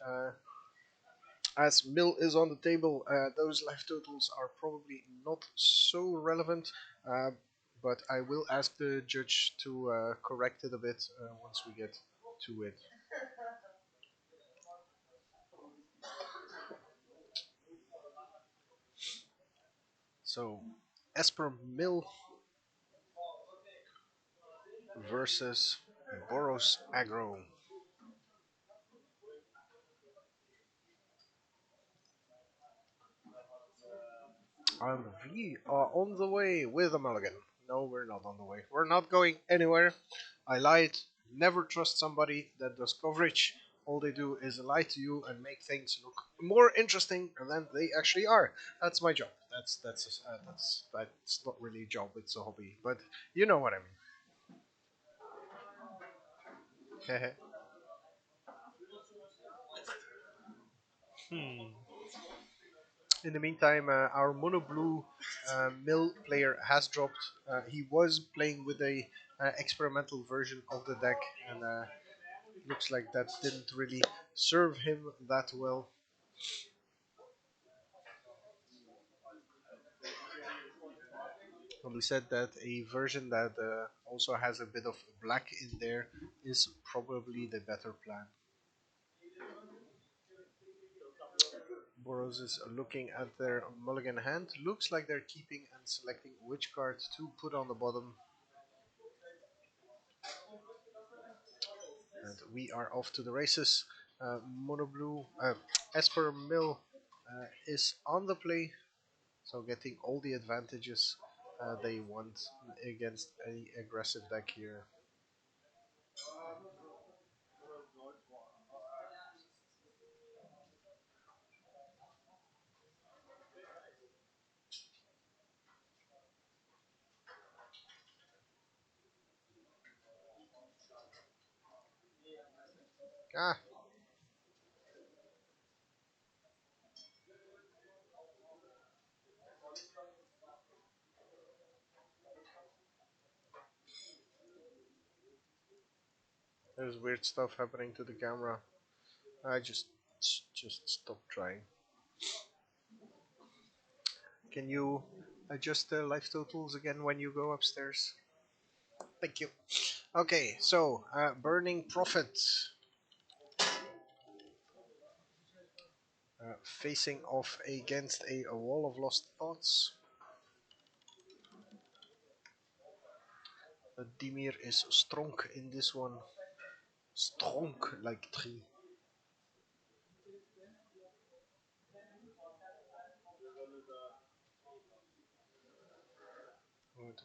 Uh, as Mill is on the table, those life totals are probably not so relevant, uh, but I will ask the judge to correct it a bit once we get to it. So, Esper Mill versus Boros Aggro. And we are on the way with a mulligan. No, we're not on the way. We're not going anywhere. I lied. Never trust somebody that does coverage. All they do is lie to you and make things look more interesting than they actually are. That's my job. That's not really a job. It's a hobby. But you know what I mean. Hmm. In the meantime, our mono blue mill player has dropped. He was playing with a experimental version of the deck, and looks like that didn't really serve him that well. And we said that a version that also has a bit of black in there is probably the better plan. Boros is looking at their mulligan hand. Looks like they're keeping and selecting which card to put on the bottom. And we are off to the races. Mono Blue, Esper Mill is on the play, so getting all the advantages they want against any aggressive deck here. Ah, there's weird stuff happening to the camera. I just stop trying. Can you adjust the life totals again when you go upstairs? Thank you. Okay, so Burning Prophet facing off against a Wall of Lost Thoughts. Dimir is strong in this one. Strong like tree.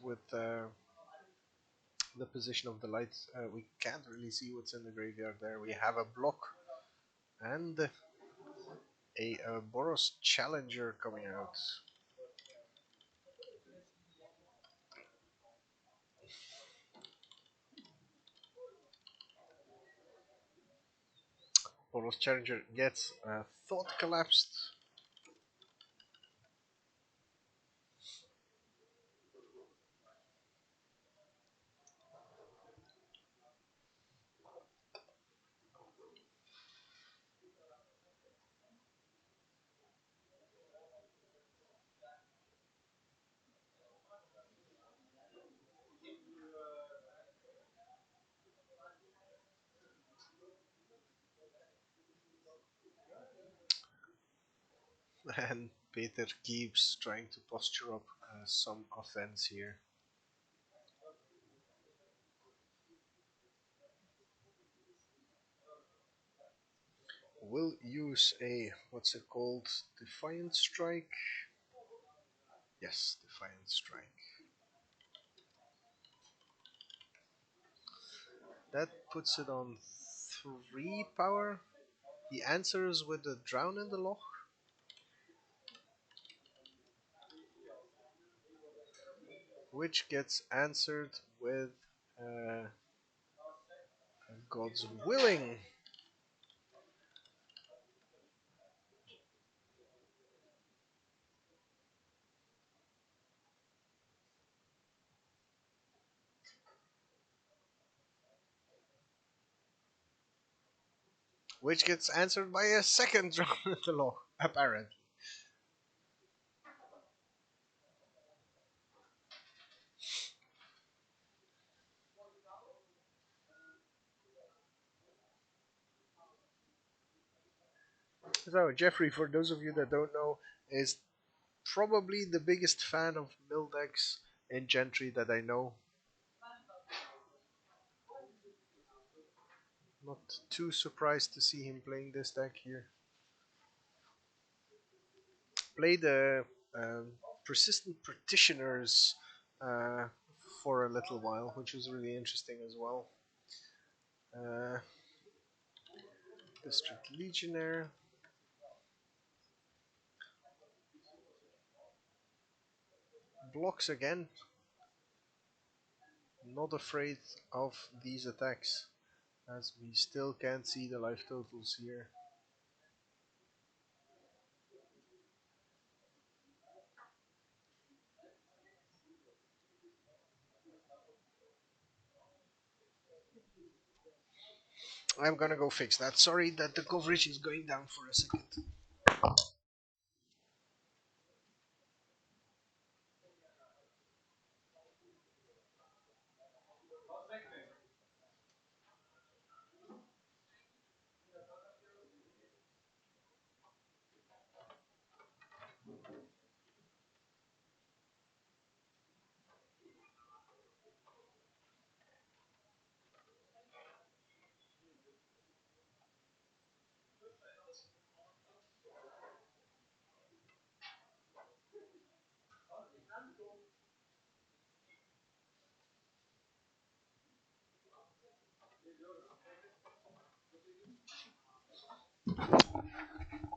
With the position of the lights, we can't really see what's in the graveyard there. We have a block and a Boros Challenger coming out. Boros Challenger gets Thought Collapsed. And Peter keeps trying to posture up some offense here. Will use a, what's it called? Defiant Strike? Yes, Defiant Strike. That puts it on 3 power. He answers with the Drown in the Loch, which gets answered with uh, God's Willing. which gets answered by a second drone at the law, apparently. So, Jeffrey, for those of you that don't know, is probably the biggest fan of mill decks in Gentry that I know. Not too surprised to see him playing this deck here. Played the Persistent Practitioners uh, for a little while, which was really interesting as well. Uh, District Legionnaire. Blocks again. Not afraid of these attacks, as we still can't see the life totals here. I'm gonna go fix that. Sorry that the coverage is going down for a second.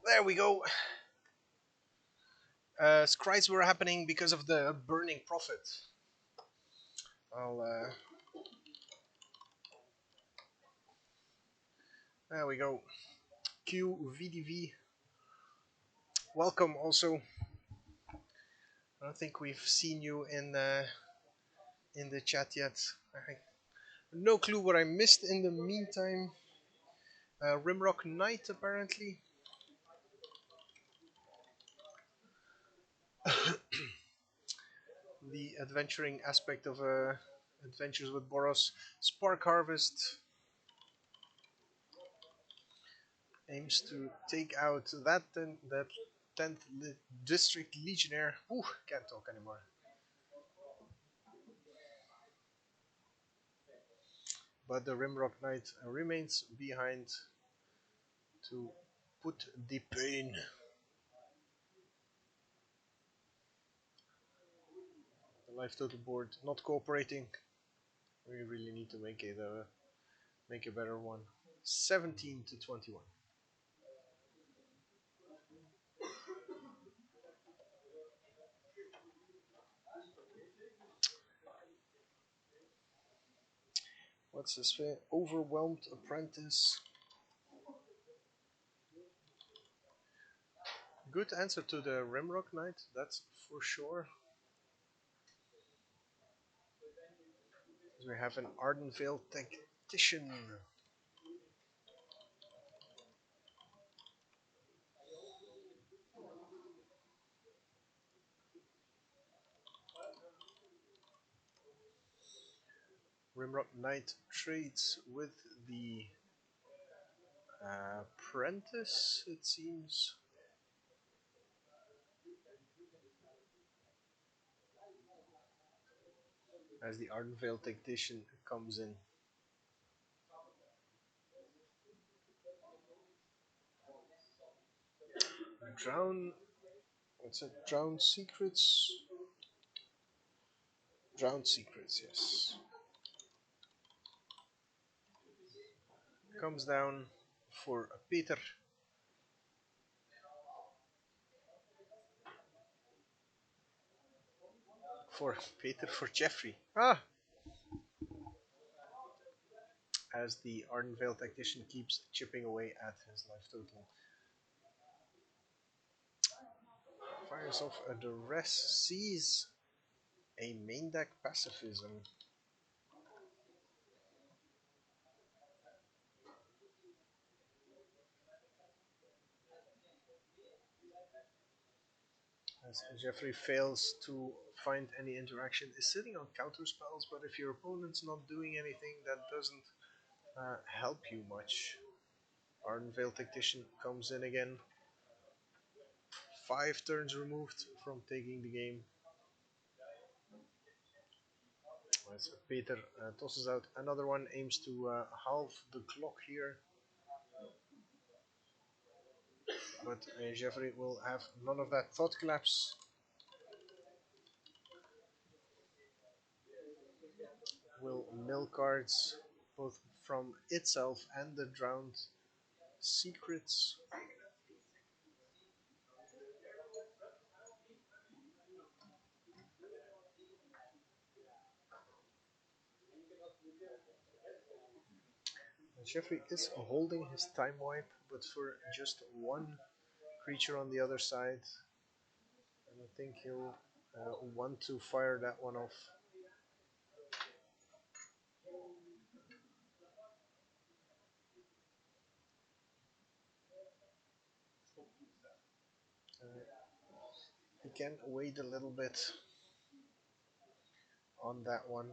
There we go. Scries were happening because of the burning prophet. I'll There we go. QVDV. Welcome also. I don't think we've seen you in the chat yet. I no clue what I missed in the meantime. Rimrock Knight apparently. The adventuring aspect of Adventures with Boros. Spark Harvest aims to take out that 10th District Legionnaire. Ooh, can't talk anymore. But the Rimrock Knight remains behind to put the pain. The life total board not cooperating. We really need to make a better one. 17 to 21. What's this? Overwhelmed Apprentice. Good answer to the Rimrock Knight, that's for sure. We have an Ardenvale Tactician. Rimrock Knight trades with the Apprentice, it seems. As the Ardenvale Tactician comes in. Drown. What's it? Drown Secrets? Drown Secrets, yes. Comes down for Peter. For Jeffrey. Ah! As the Ardenvale Tactician keeps chipping away at his life total. Fires off a Duress, sees a main deck pacifism. As Jeffrey fails to find any interaction, is sitting on counter spells, but if your opponent's not doing anything, that doesn't help you much. Ardenvale Tactician comes in again. 5 turns removed from taking the game. As Peter tosses out another one, aims to halve the clock here. But Jeffrey will have none of that. Thought Collapse will mill cards both from itself and the drowned secrets. Jeffrey is holding his time wipe, but for just one creature on the other side. And I think he'll want to fire that one off. He can wait a little bit on that one.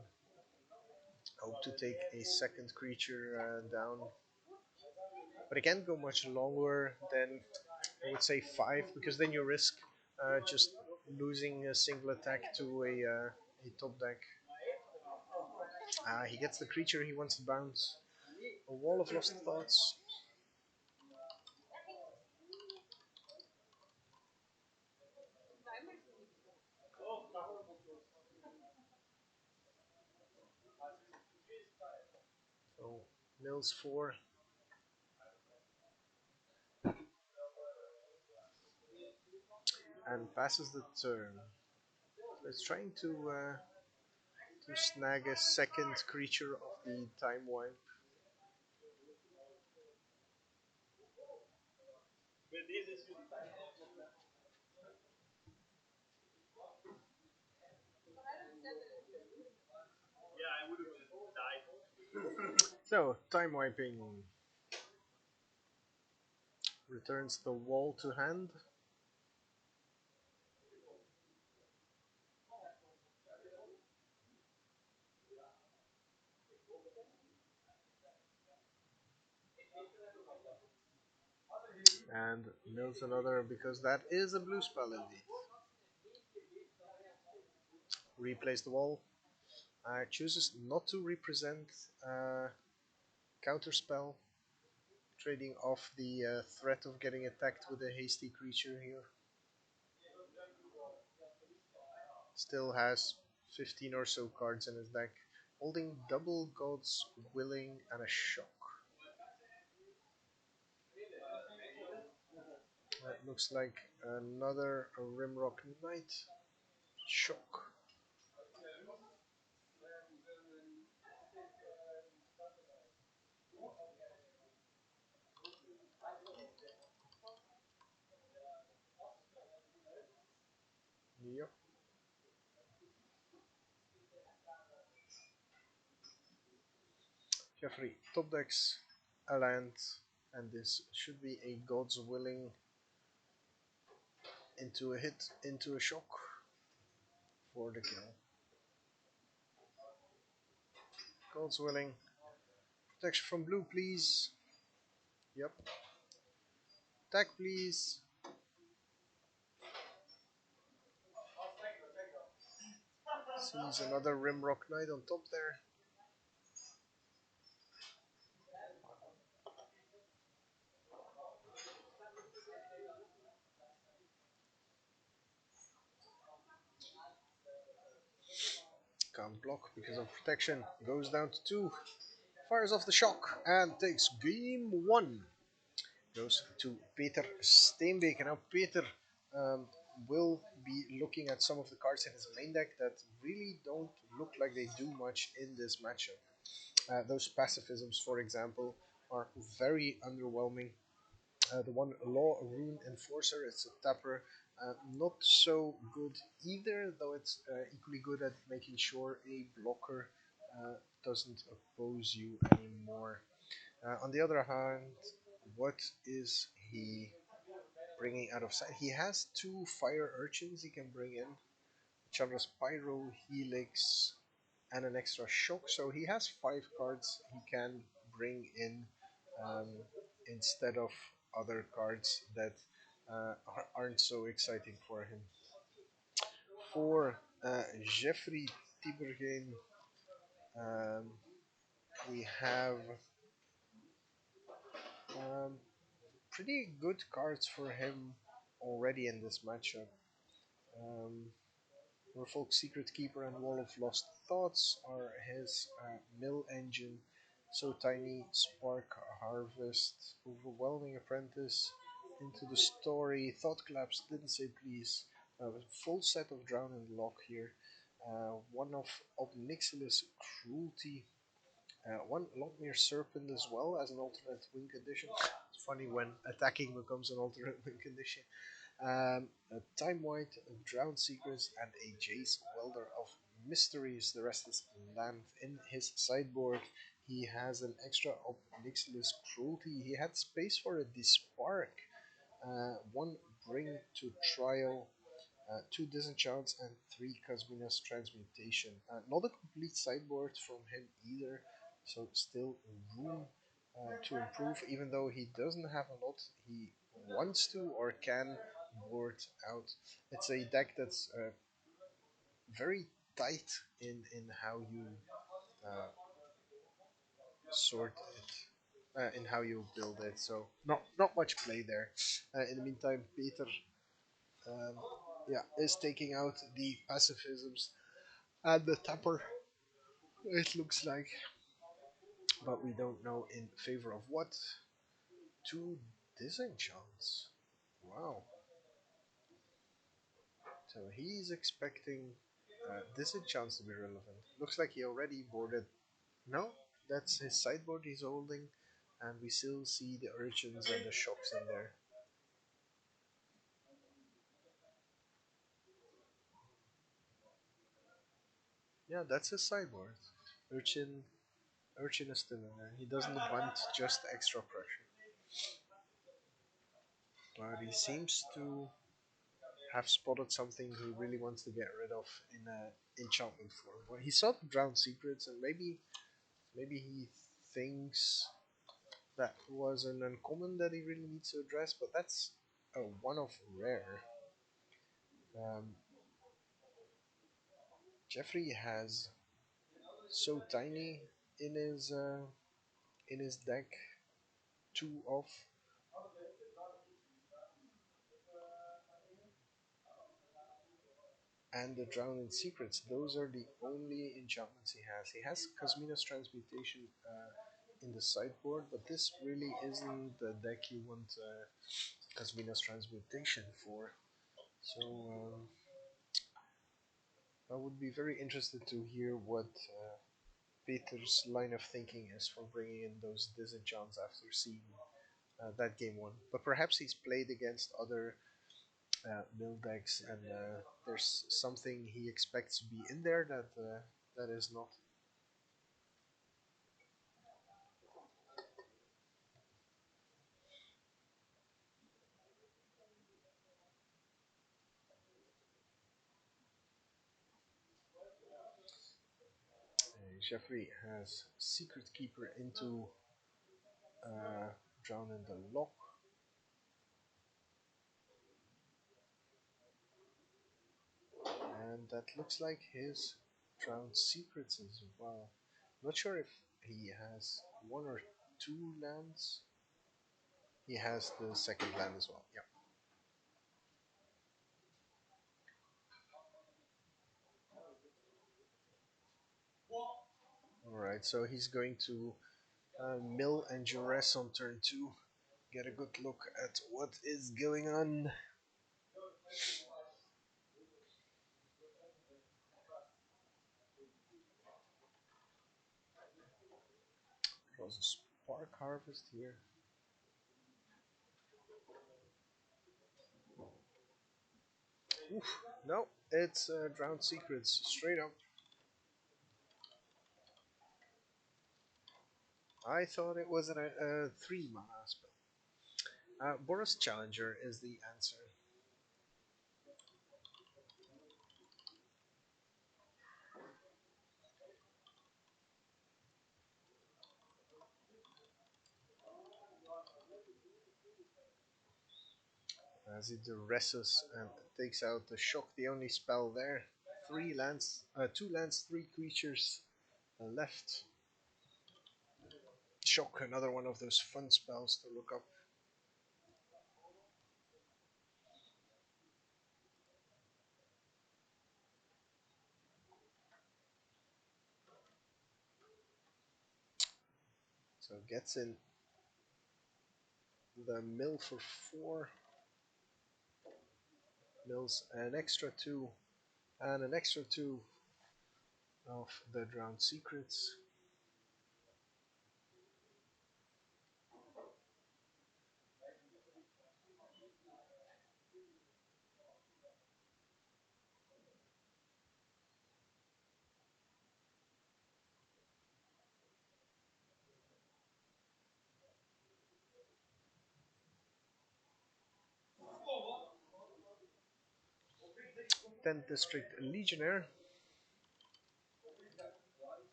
Hope to take a second creature down. But it can't go much longer than, I would say, 5, because then you risk just losing a single attack to a top deck. He gets the creature he wants to bounce. A Wall of Lost Thoughts. So mills 4. And passes the turn. So it's trying to snag a second creature of the time wipe. So time wiping returns the wall to hand. And mills another because that is a blue spell indeed. Replays the wall. Chooses not to represent counterspell, trading off the threat of getting attacked with a hasty creature here. Still has 15 or so cards in his deck, holding double God's Willing and a Shock. That looks like another Rimrock Knight. Shock. Yep. Jeffrey top decks a land, and this should be a God's Willing into a hit, into a shock for the kill. God's Willing. Protection from blue, please. Yep. Attack, please. Sees another Rimrock Knight on top there. Can't block because of protection. Goes down to 2. Fires off the shock and takes game 1. Goes to Peter Steenbeek. Now Peter um, will be looking at some of the cards in his main deck that really don't look like they do much in this matchup. Those pacifisms, for example, are very underwhelming. The one Law Rune Enforcer, it's a tapper, not so good either, though it's equally good at making sure a blocker doesn't oppose you anymore. On the other hand, what is he bringing out of sight. He has two fire urchins he can bring in, Chavra's Pyro, Helix, and an extra shock. So he has five cards he can bring in um, instead of other cards that aren't so exciting for him. For Jeffrey Tibergain, um, we have um, pretty good cards for him already in this matchup. Um, Norfolk Secret Keeper and Wall of Lost Thoughts are his mill engine. So Tiny, Spark Harvest, Overwhelming Apprentice, Into the Story, Thought Collapse, Didn't Say Please, full set of Drown and Lock here. One of Obnixilis Cruelty, one Longmere Serpent as well as an alternate win condition. It's funny when attacking becomes an alternate win condition. A Time White, Drowned Secrets, and a Jace Welder of Mysteries. The rest is land in his sideboard. He has an extra Obnixilis Cruelty. He had space for a Dispark, one Bring to Trial, two Disenchants, and three Cosmina's Transmutation. Not a complete sideboard from him either, so still room to improve, even though he doesn't have a lot. He wants to or can board out. It's a deck that's very tight in how you uh, sort it, in how you build it. So not much play there. In the meantime, Peter, um, yeah, is taking out the pacifisms and the tapper. It looks like, but we don't know in favor of what. Two disenchants. Wow. So he's expecting disenchants to be relevant. Looks like he already boarded. No, that's his sideboard he's holding, and we still see the urchins and the shocks in there. Yeah, that's his sideboard. Urchin, urchin is still in there. He doesn't want just extra pressure, but he seems to have spotted something he really wants to get rid of in enchantment form. Well, he saw the drowned secrets, and maybe he thinks that was an uncommon that he really needs to address, but that's a one of rare. Um, Jeffrey has so tiny in his deck, two of, and the Drowning Secrets. Those are the only enchantments he has. He has Cosmina's Transmutation in the sideboard, but this really isn't the deck you want Cosmina's Transmutation for. So I would be very interested to hear what Peter's line of thinking is for bringing in those disenchants after seeing that game one. But perhaps he's played against other mill decks, and there's something he expects to be in there that is not. Jeffrey has Secret Keeper into Drown in the Lock, and that looks like his Drowned Secrets as well. Not sure if he has one or two lands. He has the second land as well. Yeah. Alright, so he's going to mill and Jores on turn 2. Get a good look at what is going on. Draws a Spark Harvest here. Oof, no, it's Drowned Secrets, straight up. I thought it was a 3 mana spell. Boros Challenger is the answer. As it addresses and takes out the shock, the only spell there. Two lands, three creatures left. Shock, another one of those fun spells to look up. So gets in the mill for 4, mills an extra 2, and an extra 2 of the Drowned Secrets. Tenth District Legionnaire.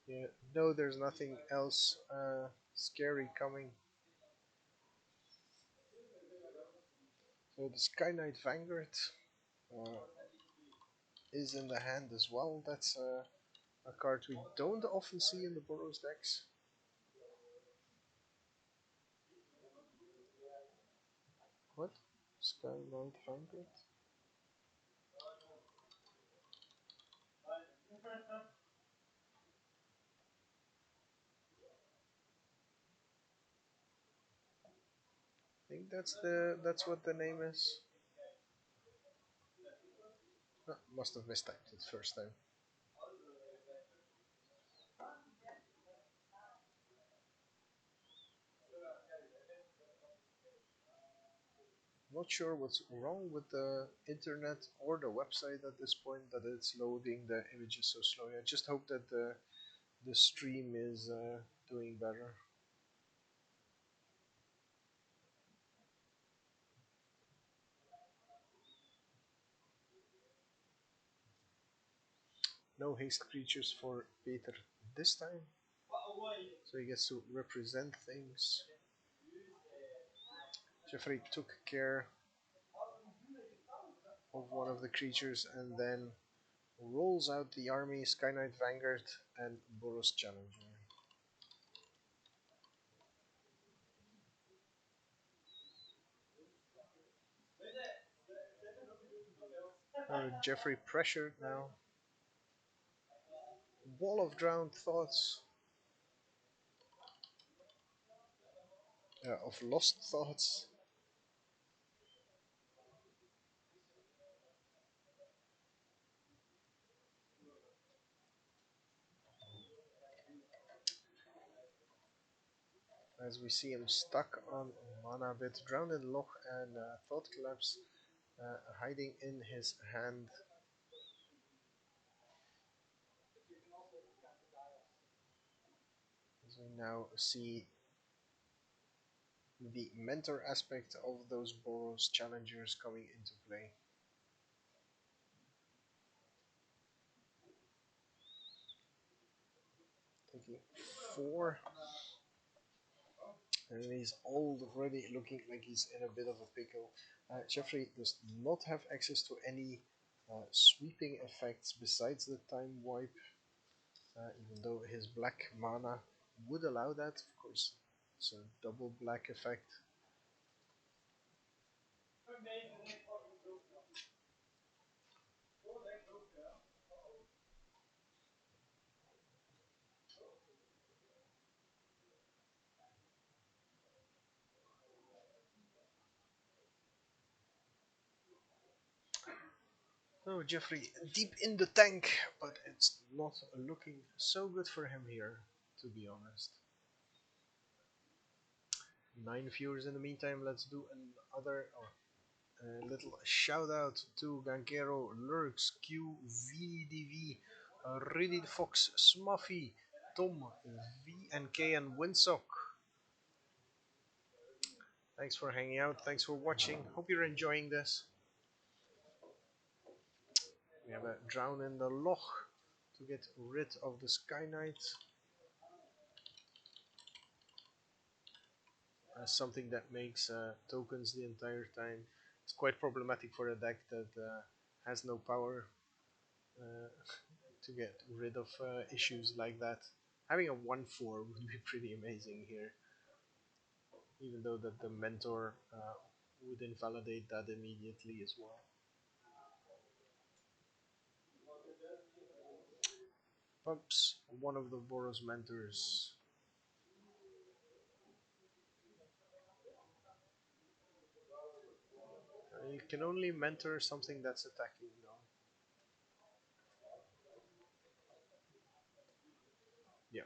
Yeah, no, there's nothing else scary coming. So the Sky Knight Vanguard uh, is in the hand as well. That's a card we don't often see in the Boros decks. What? Sky Knight Vanguard? I think that's what the name is. Must have mistyped it first time. Not sure what's wrong with the internet or the website at this point that it's loading the images so slowly. I just hope that the stream is doing better. No haste creatures for Peter this time, so he gets to represent things. Jeffrey took care of one of the creatures and then rolls out the army, Sky Knight Vanguard, and Boros Challenger. Jeffrey pressured now. Wall of Drowned Thoughts. Of Lost Thoughts. As we see him stuck on Mana Bit, Drowned in Loch, and Thought Collapse hiding in his hand. As we now see the mentor aspect of those Boros challengers coming into play. Taking 4, and he's already looking like he's in a bit of a pickle. Jeffrey does not have access to any sweeping effects besides the time wipe, even though his black mana would allow that. Of course, it's a double black effect. So Jeffrey deep in the tank, but it's not looking so good for him here, to be honest. 9 viewers in the meantime. Let's do another little shout out to Gankero, Lurks, QVDV, Reddit Fox, Smuffy, Tom, VNK, and Windsock. Thanks for hanging out. Thanks for watching. Hope you're enjoying this. We have a drown in the loch to get rid of the Sky Knight. Something that makes tokens the entire time. It's quite problematic for a deck that has no power uh, to get rid of issues like that. Having a 1/4 would be pretty amazing here, even though that the mentor would invalidate that immediately as well. Pumps one of the Boros mentors. You can only mentor something that's attacking though. Yeah.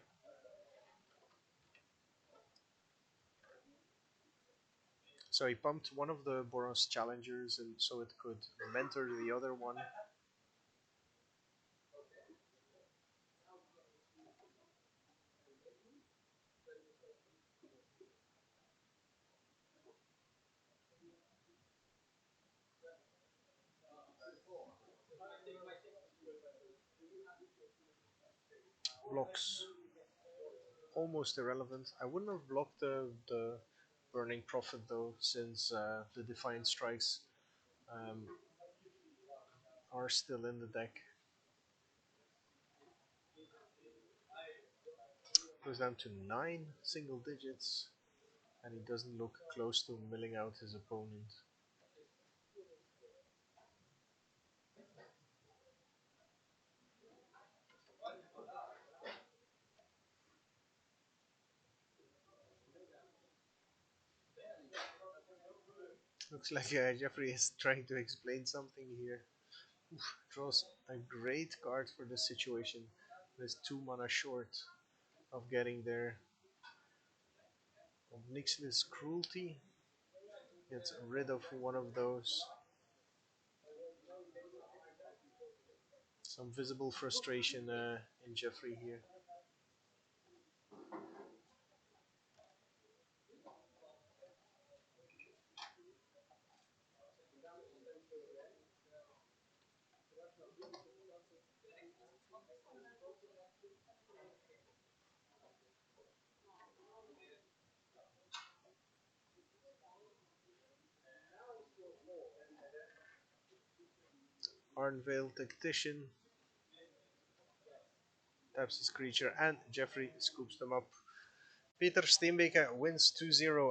So he pumped one of the Boros challengers and so it could mentor the other one. Blocks almost irrelevant. I wouldn't have blocked the Burning Prophet though, since the Defiant Strikes um, are still in the deck. Goes down to 9 single digits, and he doesn't look close to milling out his opponent. Looks like Jeffrey is trying to explain something here. Oof, draws a great card for this situation. There's 2 mana short of getting there. Nixless Cruelty gets rid of one of those. Some visible frustration in Jeffrey here. Arnvale Tactician taps his creature and Jeffrey scoops them up. Peter Steenbeke wins 2-0